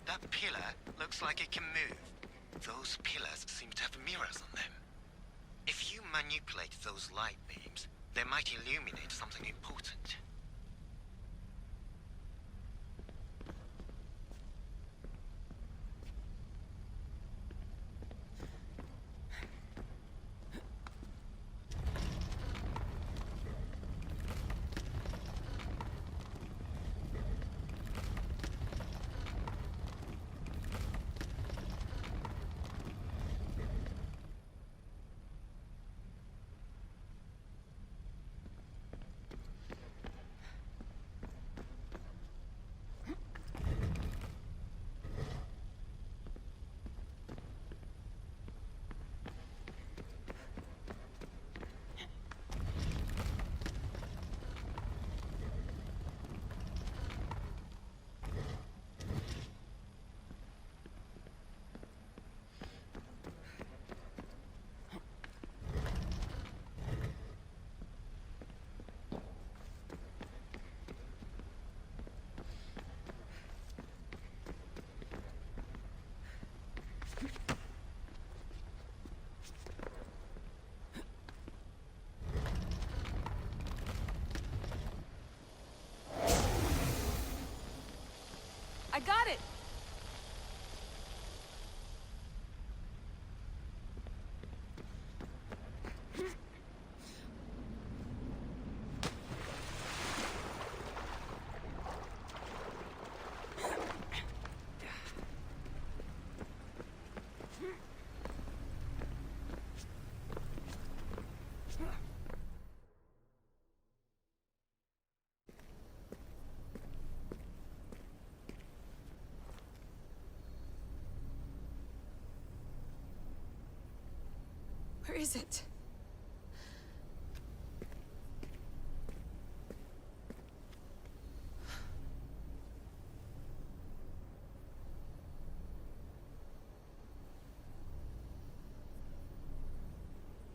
That pillar looks like it can move. Those pillars seem to have mirrors on them. If you manipulate those light beams, they might illuminate something important. I got it! Where is it?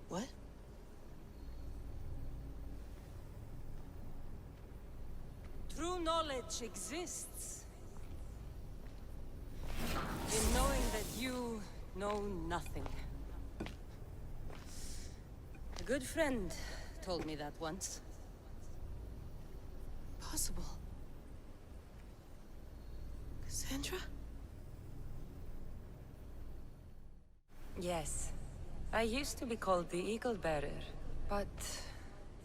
What? True knowledge exists in knowing that you know nothing. A good friend told me that once. Possible. Cassandra? Yes. I used to be called the Eagle Bearer, but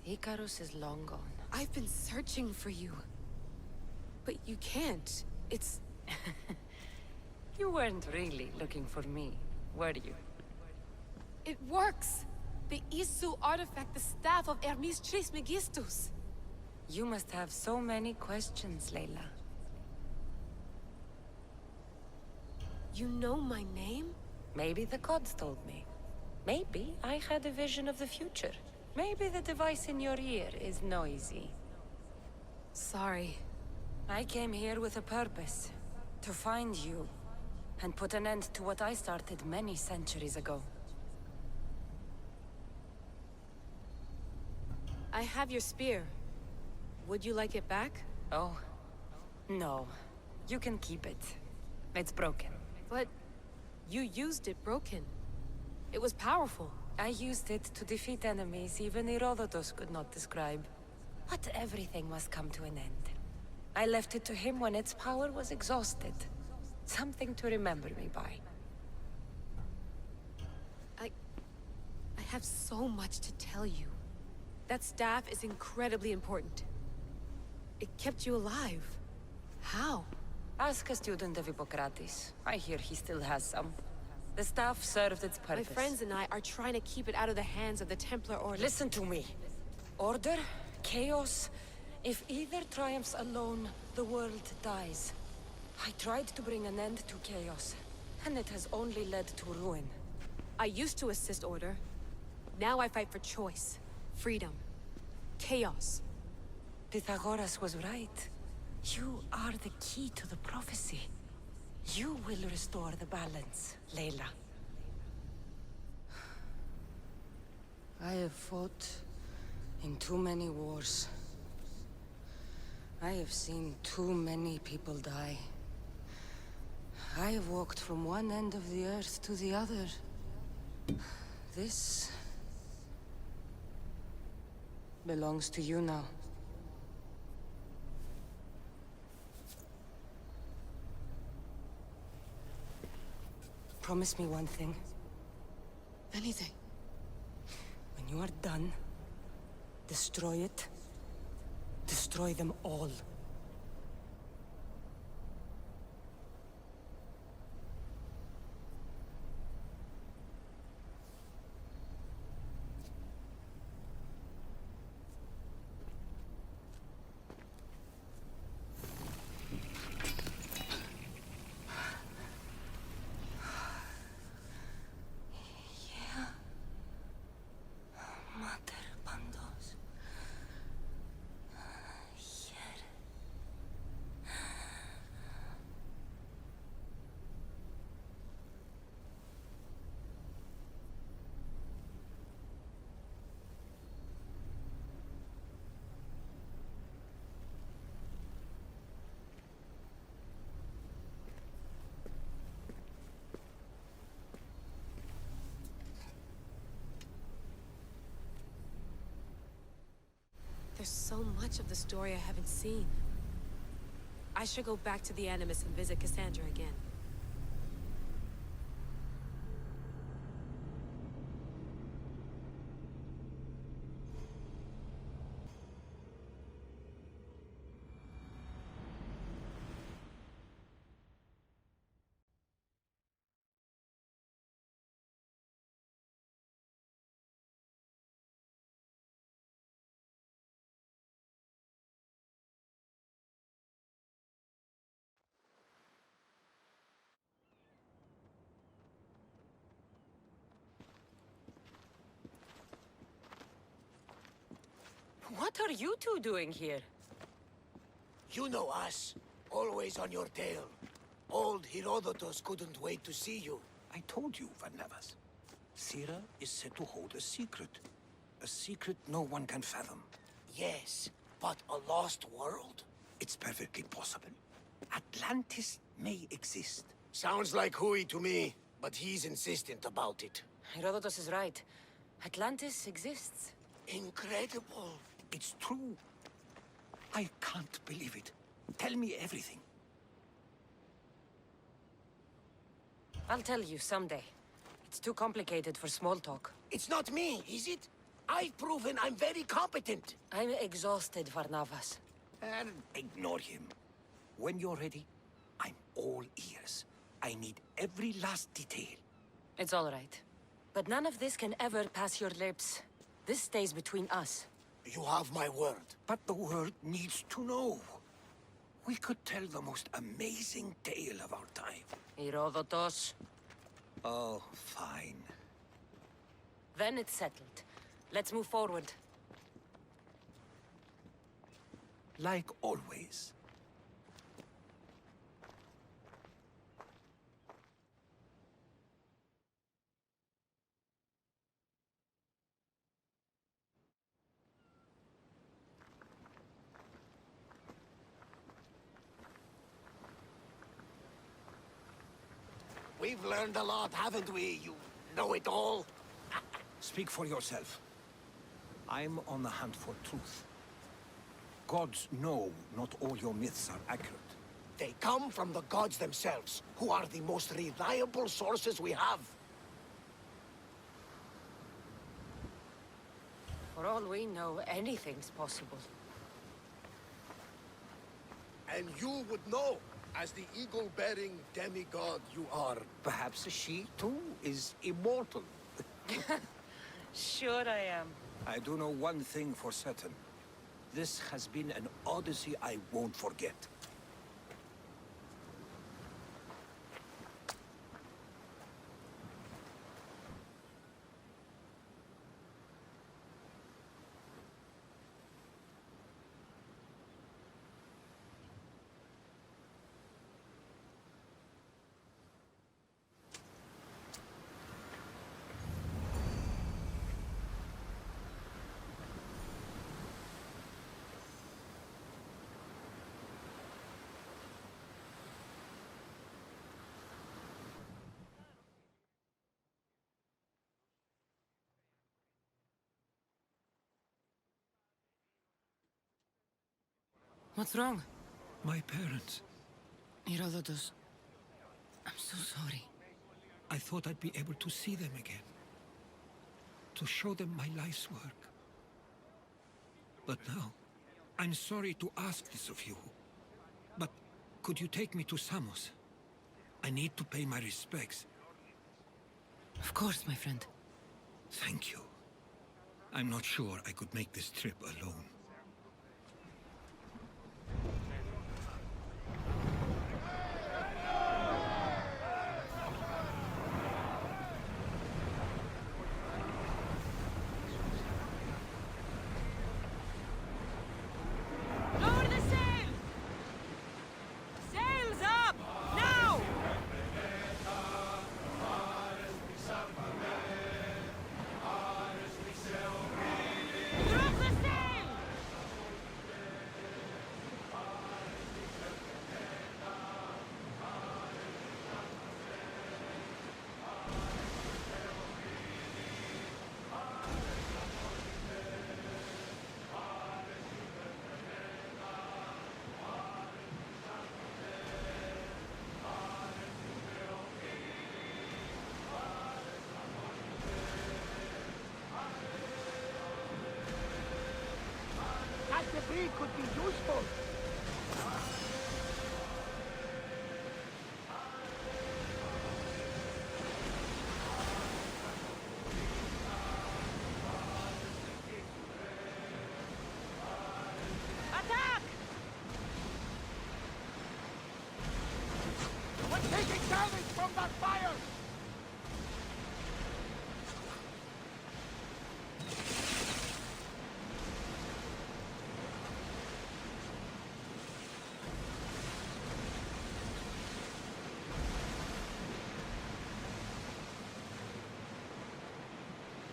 Icarus is long gone. I've been searching for you. But you can't. It's... You weren't really looking for me, were you? It works! The Isu artifact, the staff of Hermes Trismegistus. You must have so many questions, Layla. You know my name? Maybe the gods told me. Maybe I had a vision of the future. Maybe the device in your ear is noisy. Sorry. I came here with a purpose. To find you. And put an end to what I started many centuries ago. I have your spear. Would you like it back? Oh. No. You can keep it. It's broken. But... you used it broken. It was powerful. I used it to defeat enemies even Herodotus could not describe. But everything must come to an end. I left it to him when its power was exhausted. Something to remember me by. I have so much to tell you. That staff is incredibly important. It kept you alive. How? Ask a student of Hippocrates. I hear he still has some. The staff served its My purpose. friends and I are trying to keep it out of the hands of the Templar Order. Listen to me. Order, chaos. If either triumphs alone, the world dies. I tried to bring an end to chaos, and it has only led to ruin. I used to assist Order. Now I fight for choice, freedom, chaos. Pythagoras was right. You are the key to the prophecy. You will restore the balance, Layla. I have fought in too many wars. I have seen too many people die. I have walked from one end of the earth to the other. This belongs to you now. Promise me one thing. Anything. When you are done, destroy it. Destroy them all. There's so much of the story I haven't seen. I should go back to the Animus and visit Cassandra again. What are you two doing here? You know us. Always on your tail. Old Herodotus couldn't wait to see you. I told you, Varnavas. Sira is said to hold a secret. A secret no one can fathom. Yes, but a lost world? It's perfectly possible. Atlantis may exist. Sounds like Hui to me, but he's insistent about it. Herodotus is right. Atlantis exists. Incredible. It's true. I can't believe it. Tell me everything. I'll tell you someday. It's too complicated for small talk. It's not me, is it? I've proven I'm very competent. I'm exhausted, Varnavas. And ignore him. When you're ready, I'm all ears. I need every last detail. It's all right. But none of this can ever pass your lips. This stays between us. You have my word. But the world needs to know. We could tell the most amazing tale of our time. Herodotus. Oh, fine. Then it's settled. Let's move forward. Like always. We've learned a lot, haven't we, you know-it-all? Speak for yourself. I'm on the hunt for truth. Gods know not all your myths are accurate. They come from the gods themselves, who are the most reliable sources we have. For all we know, anything's possible. And you would know, as the eagle-bearing demigod you are. Perhaps she, too, is immortal. Sure I am. I do know one thing for certain. This has been an Odyssey I won't forget. What's wrong? My parents. Herodotus. I'm so sorry. I thought I'd be able to see them again. To show them my life's work. But now, I'm sorry to ask this of you. But could you take me to Samos? I need to pay my respects. Of course, my friend. Thank you. I'm not sure I could make this trip alone. Lower the sail! Sails up! Now! Drop the sail! That debris could be useful. Attack! We're taking damage from that fire!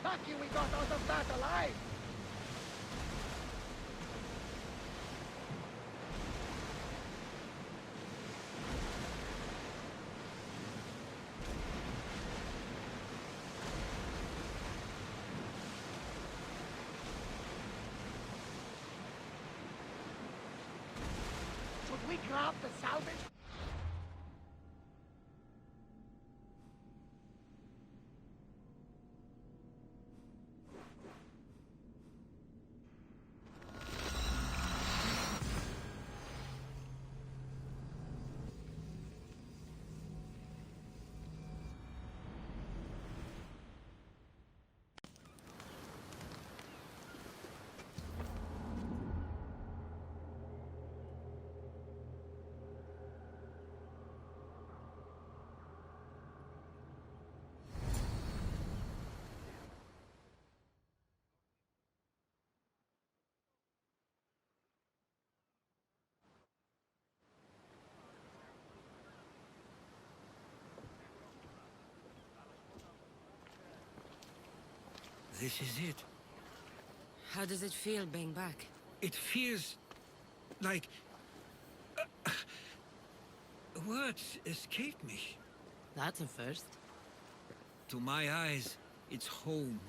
Lucky we got out of that alive! Should we grab the salvage? This is it. How does it feel being back? It feels like... words escape me. That's a first. To my eyes, it's home.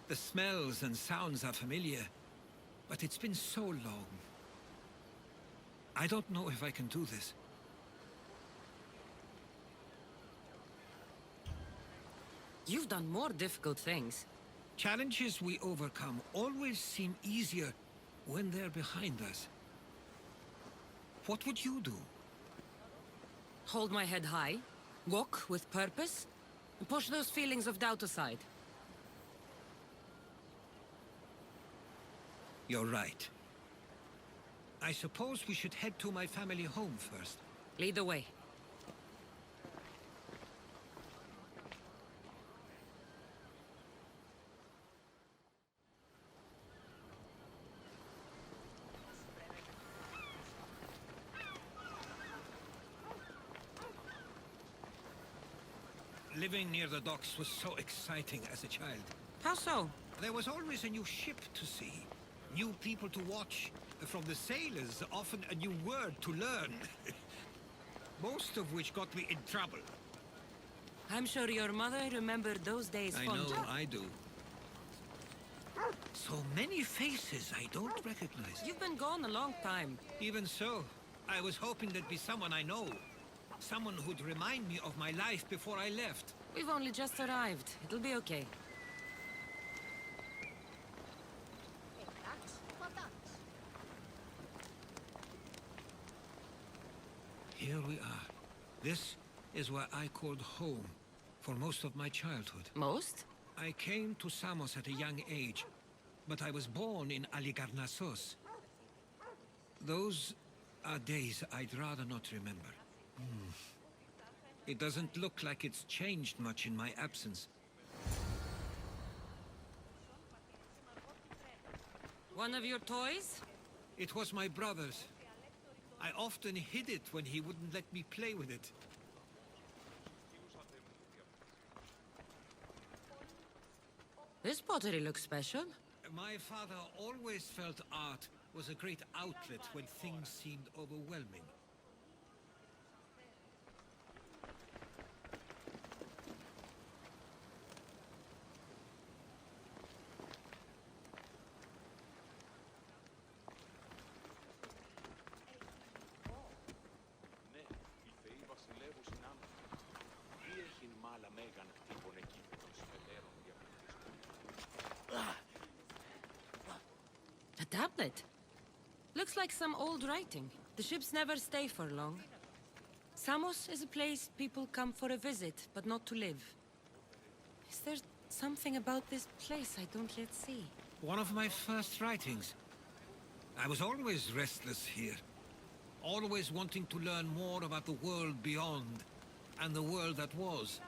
The smells and sounds are familiar, but it's been so long. I don't know if I can do this. You've done more difficult things. Challenges we overcome always seem easier when they're behind us. What would you do? Hold my head high, walk with purpose, and push those feelings of doubt aside. You're right. I suppose we should head to my family home first. Lead the way. Living near the docks was so exciting as a child. How so? There was always a new ship to see, new people to watch. From the sailors, often a new word to learn. Most of which got me in trouble. I'm sure your mother remembered those days I fondly. know, I do. So many faces I don't recognize. You've been gone a long time. Even so, I was hoping there'd be someone I know. Someone who'd remind me of my life before I left. We've only just arrived. It'll be okay. Here we are. This is where I called home for most of my childhood. Most? I came to Samos at a young age, but I was born in Aligarnassos. Those are days I'd rather not remember. It doesn't look like it's changed much in my absence. One of your toys? It was my brother's. I often hid it when he wouldn't let me play with it. This pottery looks special. My father always felt art was a great outlet when things seemed overwhelming. A tablet. Looks like some old writing. The ships never stay for long. Samos is a place people come for a visit, but not to live. Is there something about this place I don't yet see? One of my first writings. I was always restless here. Always wanting to learn more about the world beyond, and the world that was.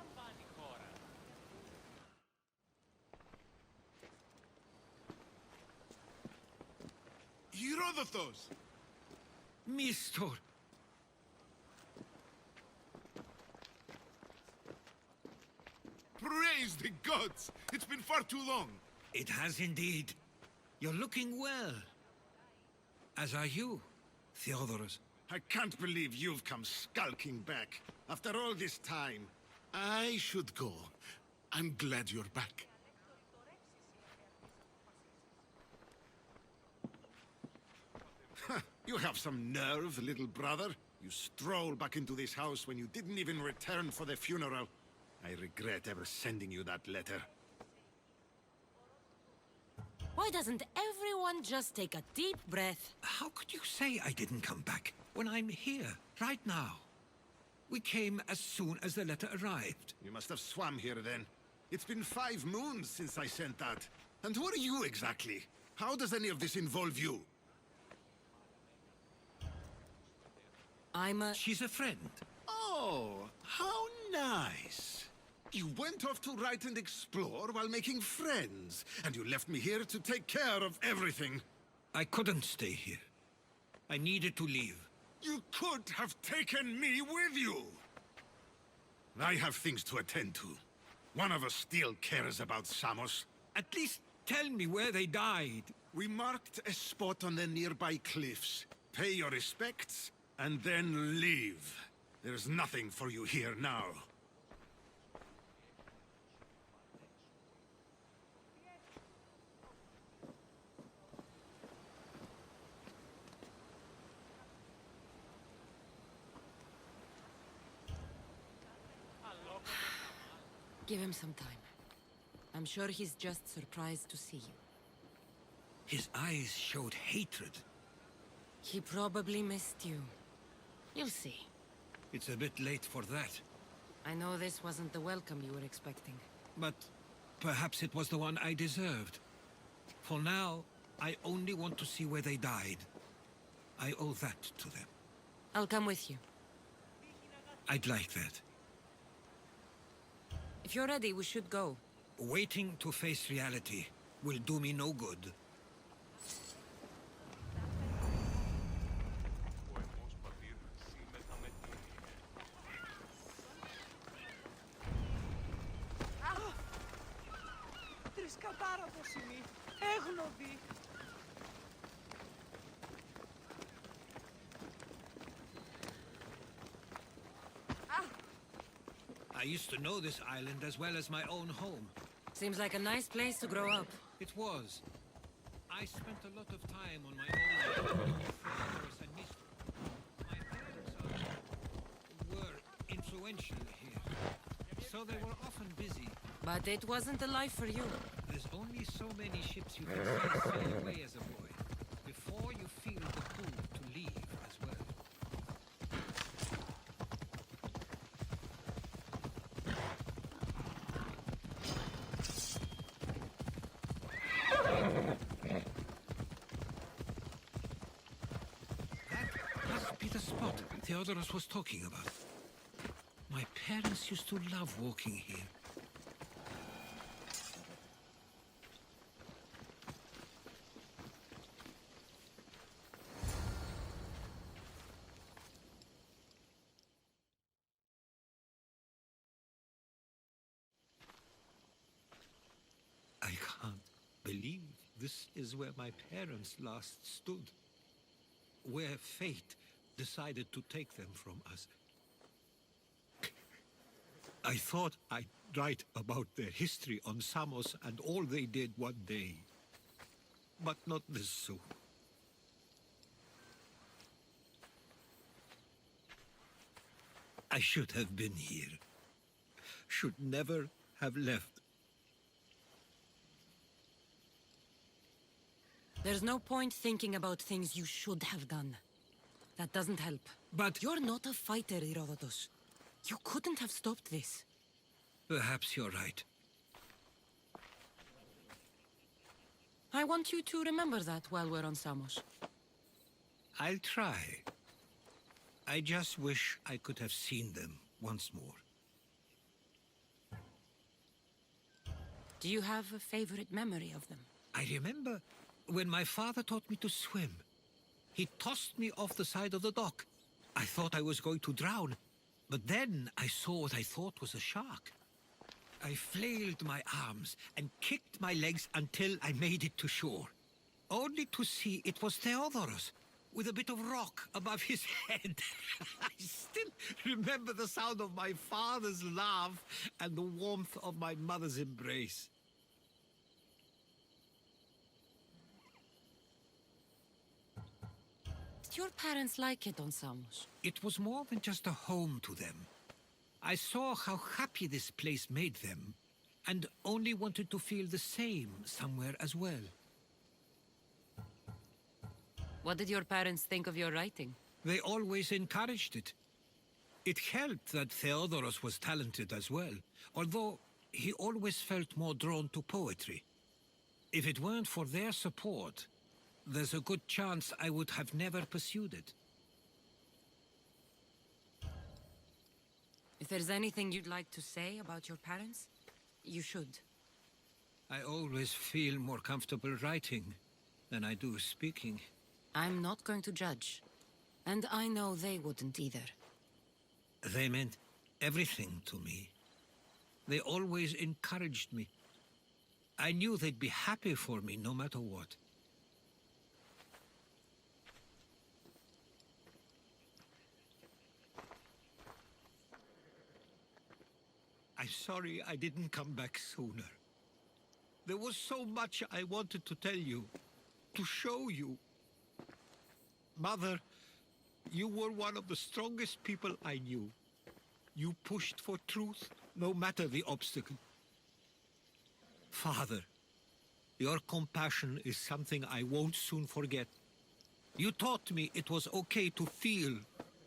Herodotos! Mistor! Praise the gods! It's been far too long. It has indeed. You're looking well. As are you, Theodoros. I can't believe you've come skulking back. After all this time, I should go. I'm glad you're back. You have some nerve, little brother. You stroll back into this house when you didn't even return for the funeral. I regret ever sending you that letter. Why doesn't everyone just take a deep breath? How could you say I didn't come back when I'm here, right now? We came as soon as the letter arrived. You must have swum here then. It's been 5 moons since I sent that. And who are you exactly? How does any of this involve you? She's a friend. Oh, how nice. You went off to write and explore while making friends, and you left me here to take care of everything. I couldn't stay here. I needed to leave. You could have taken me with you. I have things to attend to. One of us still cares about Samos. At least tell me where they died. We marked a spot on the nearby cliffs. Pay your respects, and then leave. There's nothing for you here now. Give him some time. I'm sure he's just surprised to see you. His eyes showed hatred. He probably missed you. You'll see. It's a bit late for that. I know this wasn't the welcome you were expecting. But perhaps it was the one I deserved. For now, I only want to see where they died. I owe that to them. I'll come with you. I'd like that. If you're ready, we should go. Waiting to face reality will do me no good. I used to know this island as well as my own home. Seems like a nice place to grow up. It was. I spent a lot of time on my own with Theodorus and Mistral. My parents were influential here, so they were often busy. But it wasn't a life for you. There's only so many ships you can sail away as a boy, before you feel the pull to leave as well. That must be the spot Theodorus was talking about. My parents used to love walking here. I can't believe this is where my parents last stood. Where fate decided to take them from us. I thought I'd write about their history on Samos and all they did one day. But not this soon. I should have been here. Should never have left. There's no point thinking about things you should have done. That doesn't help. But You're not a fighter, Herodotus. You couldn't have stopped this. perhaps you're right. I want you to remember that while we're on Samos. I'll try. I just wish I could have seen them once more. Do you have a favorite memory of them? I remember when my father taught me to swim. He tossed me off the side of the dock. I thought I was going to drown, but then I saw what I thought was a shark. I flailed my arms and kicked my legs until I made it to shore, only to see it was Theodorus, with a bit of rock above his head. I still remember the sound of my father's laugh and the warmth of my mother's embrace. Did your parents like it on Samos? It was more than just a home to them. I saw how happy this place made them, and only wanted to feel the same somewhere as well. What did your parents think of your writing? They always encouraged it. It helped that Theodorus was talented as well, although he always felt more drawn to poetry. If it weren't for their support, there's a good chance I would have never pursued it. If there's anything you'd like to say about your parents, you should. I always feel more comfortable writing than I do speaking. I'm not going to judge. And I know they wouldn't either. They meant everything to me. They always encouraged me. I knew they'd be happy for me no matter what. I'm sorry I didn't come back sooner. There was so much I wanted to tell you, to show you. Mother, you were one of the strongest people I knew. You pushed for truth, no matter the obstacle. Father, your compassion is something I won't soon forget. You taught me it was okay to feel,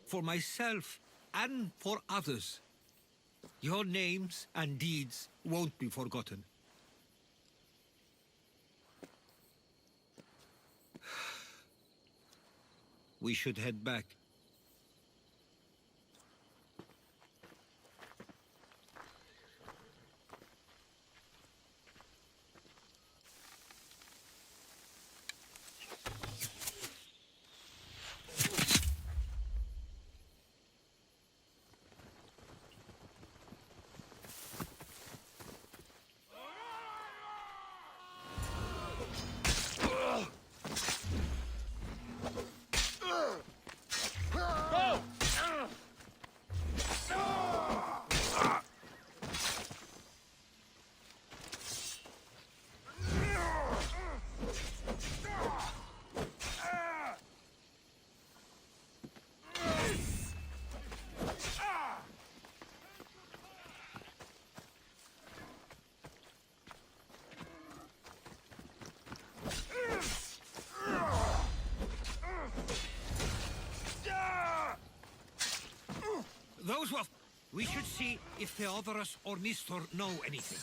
for myself and for others. Your names and deeds won't be forgotten. We should head back. We should see if Theodorus or Mistor know anything.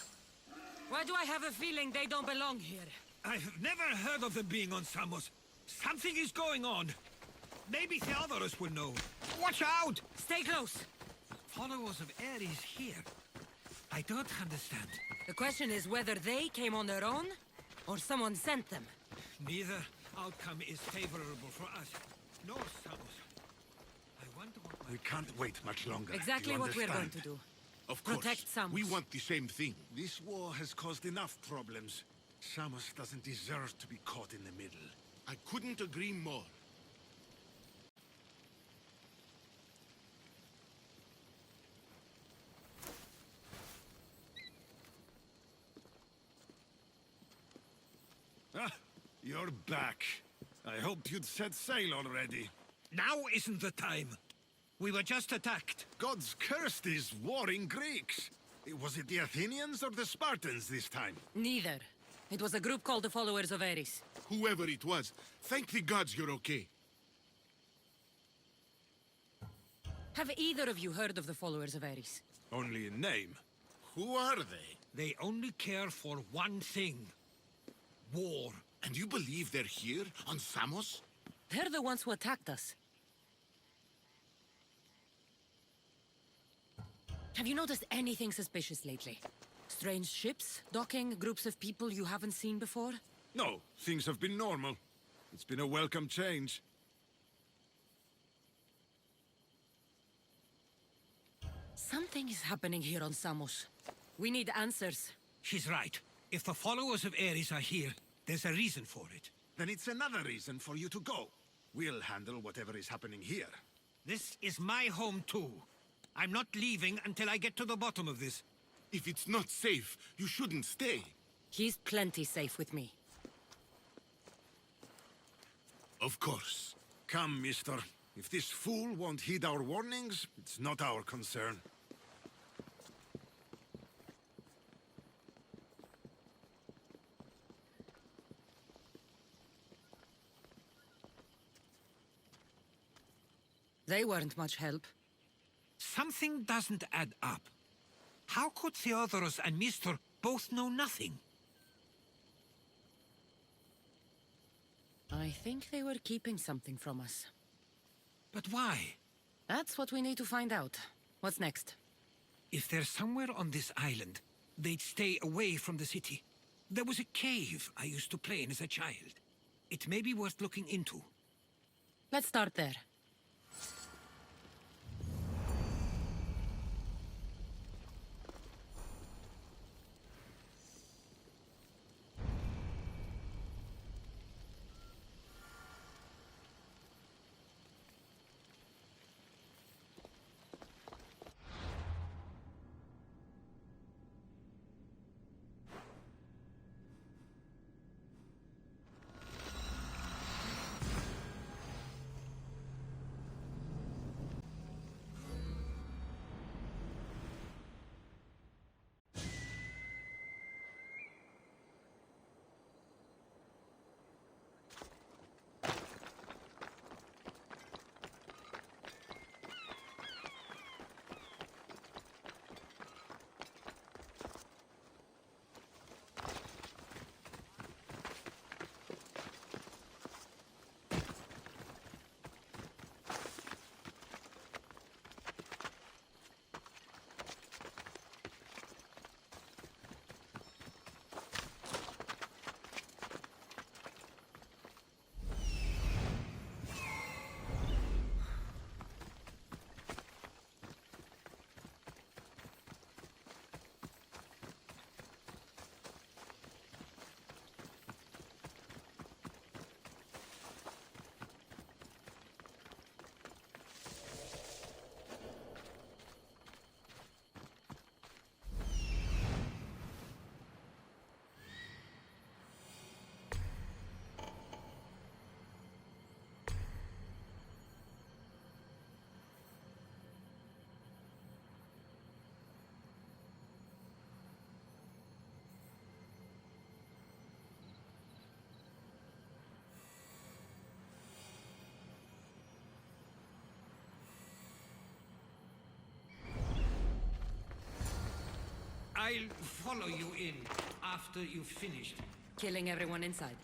Why do I have a feeling they don't belong here? I've never heard of them being on Samos. Something is going on. Maybe Theodorus will know. Watch out! Stay close. Followers of Ares here. I don't understand. The question is whether they came on their own, or someone sent them. Neither outcome is favorable for us, nor Samos. I wonder what We can't wait much longer. Exactly You what we're going understand? to do. Of course. Protect Samos. We want the same thing. This war has caused enough problems. Samos doesn't deserve to be caught in the middle. I couldn't agree more. Ah, you're back. I hoped you'd set sail already. Now isn't the time. We were just attacked. God's cursed these warring Greeks. Was it the Athenians or the Spartans this time? Neither. It was a group called the Followers of Ares. Whoever it was, thank the gods you're okay. Have either of you heard of the Followers of Ares? Only in name. Who are they? They only care for one thing. War. And you believe they're here, on Samos? They're the ones who attacked us. Have you noticed anything suspicious lately? Strange ships, docking, groups of people you haven't seen before? No, things have been normal. It's been a welcome change. Something is happening here on Samos. We need answers. She's right. If the followers of Ares are here, there's a reason for it. Then it's another reason for you to go. We'll handle whatever is happening here. This is my home too. I'm not leaving until I get to the bottom of this. If it's not safe, you shouldn't stay. He's plenty safe with me. Of course. Come, mister. If this fool won't heed our warnings, it's not our concern. They weren't much help. Something doesn't add up. How could Theodorus and Mistor both know nothing? I think they were keeping something from us. But why? That's what we need to find out. What's next? If they're somewhere on this island, they'd stay away from the city. There was a cave I used to play in as a child. It may be worth looking into. Let's start there. I'll follow you in after you've finished. Killing everyone inside.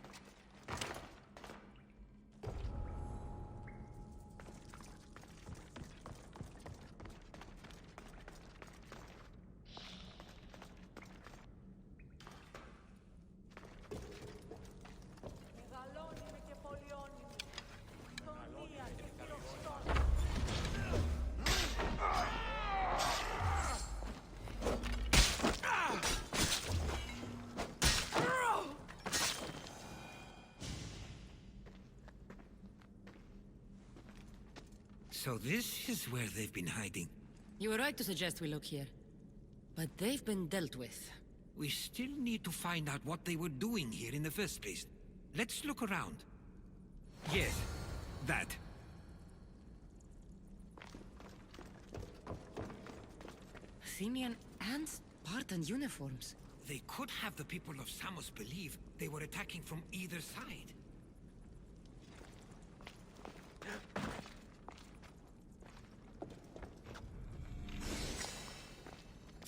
So this is where they've been hiding. You were right to suggest we look here. But they've been dealt with. We still need to find out what they were doing here in the first place. Let's look around. Yes, that. Athenian and Spartan uniforms. They could have the people of Samos believe they were attacking from either side.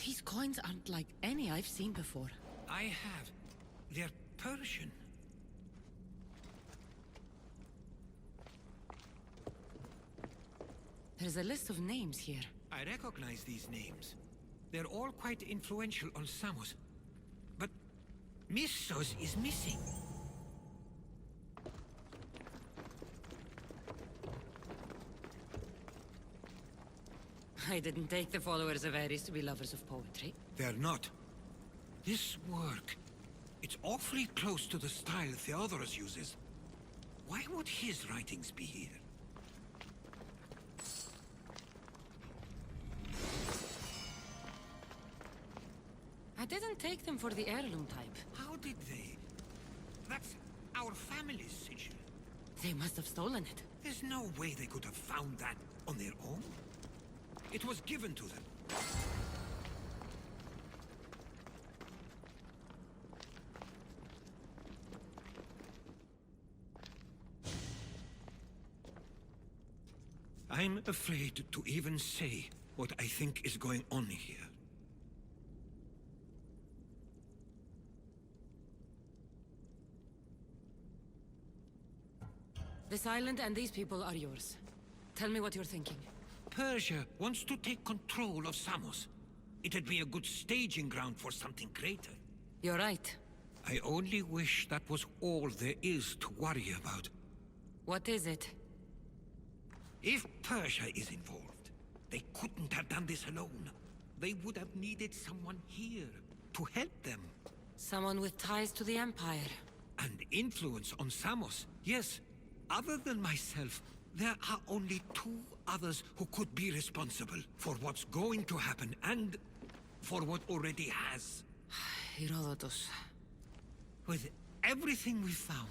These coins aren't like any I've seen before. I have. They're Persian. There's a list of names here. I recognize these names. They're all quite influential on Samos. But Missos is missing. I didn't take the followers of Ares to be lovers of poetry. They're not. This work, it's awfully close to the style Theodorus uses. Why would his writings be here? I didn't take them for the heirloom type. How did they? That's our family's sigil. They must have stolen it. There's no way they could have found that on their own. It was given to them. I'm afraid to even say what I think is going on here. This island and these people are yours. Tell me what you're thinking. Persia wants to take control of Samos. It'd be a good staging ground for something greater. You're right. I only wish that was all there is to worry about. What is it? If Persia is involved, they couldn't have done this alone. They would have needed someone here to help them. Someone with ties to the Empire. And influence on Samos, yes. Other than myself, there are only two others who could be responsible for what's going to happen and for what already has. Herodotus. With everything we've found,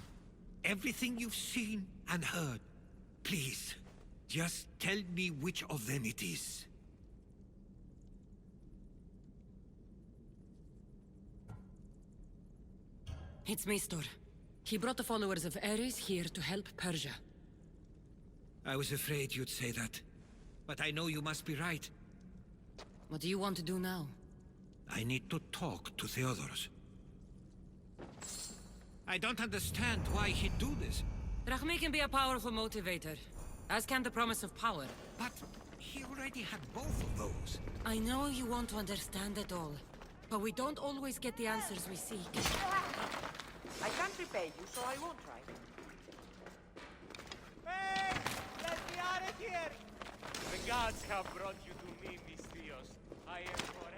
everything you've seen and heard, please, just tell me which of them it is. It's Mistor. He brought the followers of Ares here to help Persia. I was afraid you'd say that. But I know you must be right. What do you want to do now? I need to talk to Theodorus. I don't understand why he'd do this. Rahmi can be a powerful motivator, as can the promise of power. But he already had both of those. I know you want to understand it all, but we don't always get the answers we seek. I can't repay you, so I won't try. Hey! Let me out of here! The gods have brought you to me, Mystios. I am forever.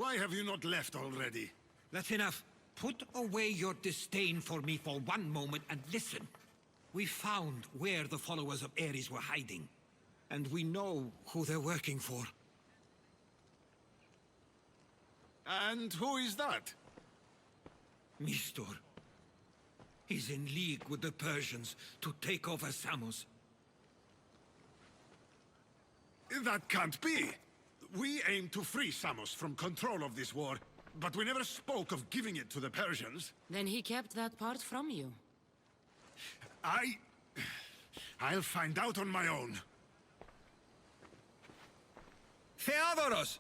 Why have you not left already? That's enough. Put away your disdain for me for one moment and listen. We found where the followers of Ares were hiding. And we know who they're working for. And who is that? Mistor. He's in league with the Persians to take over Samos. That can't be! We aim to free Samos from control of this war, but we never spoke of giving it to the Persians. Then he kept that part from you. I'll find out on my own. Theodoros!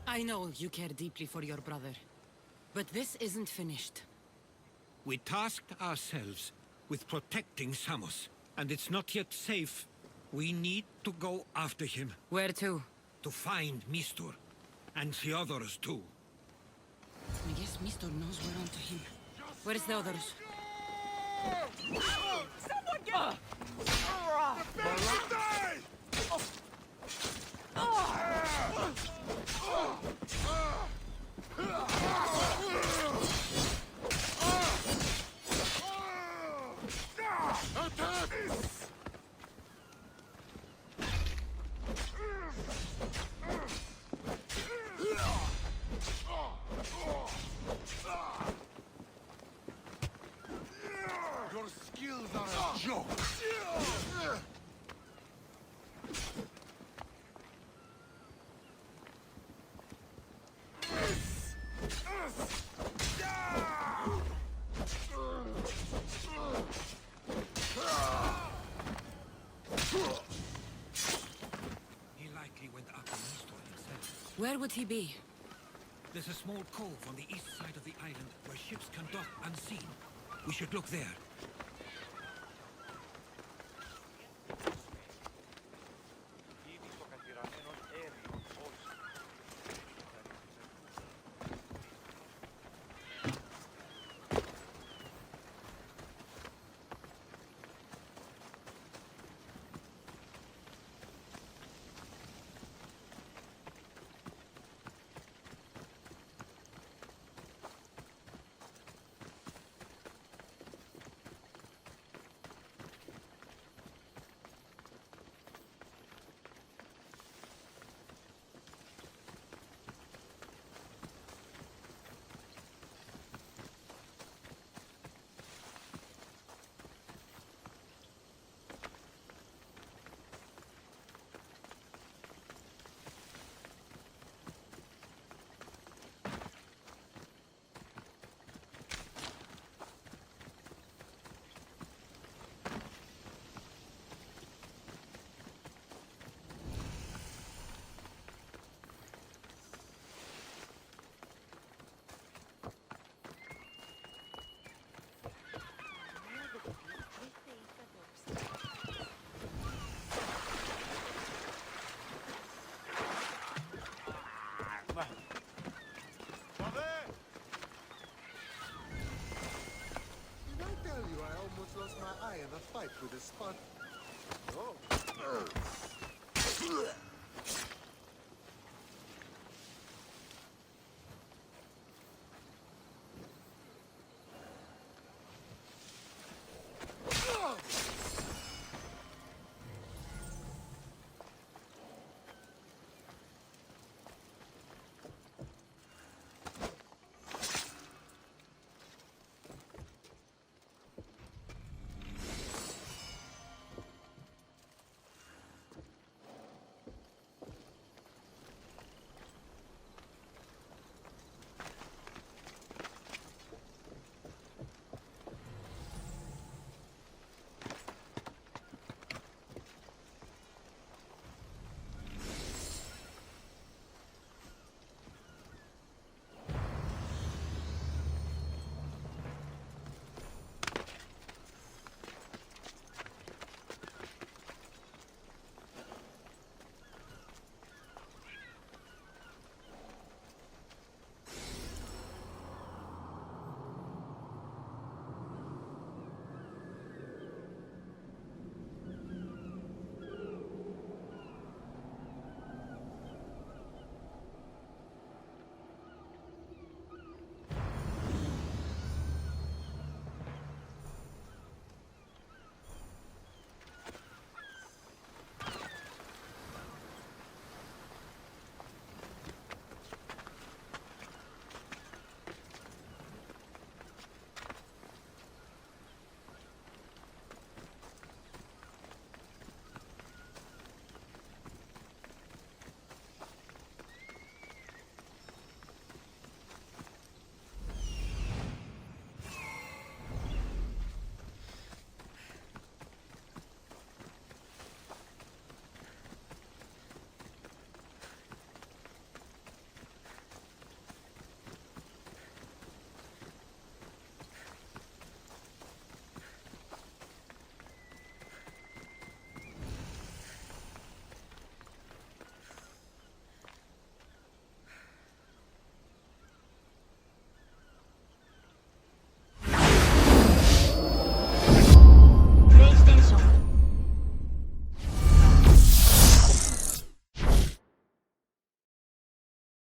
I know you care deeply for your brother, but this isn't finished. We tasked ourselves with protecting Samos, and it's not yet safe. We need to go after him. Where to? To find Mistor. And Theodoros too. I guess Mistor knows we're onto him. Where's Theodoros? Someone get... Your skills are a joke. He likely went after Mistor himself. Where would he be? There's a small cove on the east side of the island where ships can dock unseen. We should look there. Lost my eye in a fight with a spot. Oh.